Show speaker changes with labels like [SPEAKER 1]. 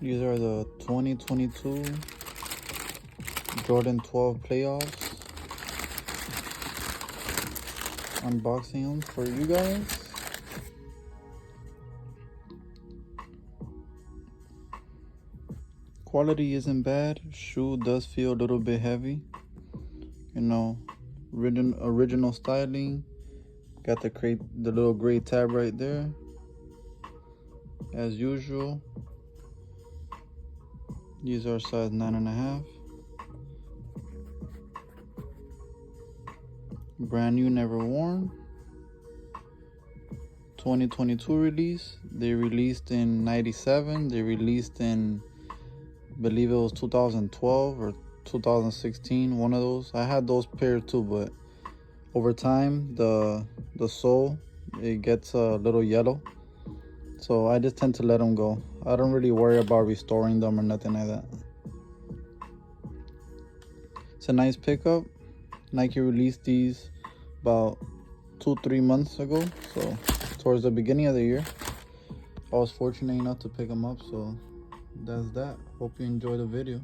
[SPEAKER 1] These are the 2022 Jordan 12 playoffs. Unboxing them for you guys. Quality isn't bad. Shoe does feel a little bit heavy. You know, original styling. Got the little gray tab right there. As usual. These are size 9.5. Brand new, never worn. 2022 release. They released in 97. They released in, I believe it was 2012 or 2016, one of those. I had those pairs too, but over time the sole, it gets a little yellow, so I just tend to let them go. I don't really worry about restoring them or nothing like that. It's a nice pickup. Nike released these about 2-3 months ago, so towards the beginning of the year. I was fortunate enough to pick them up, so that's that. Hope you enjoy the video.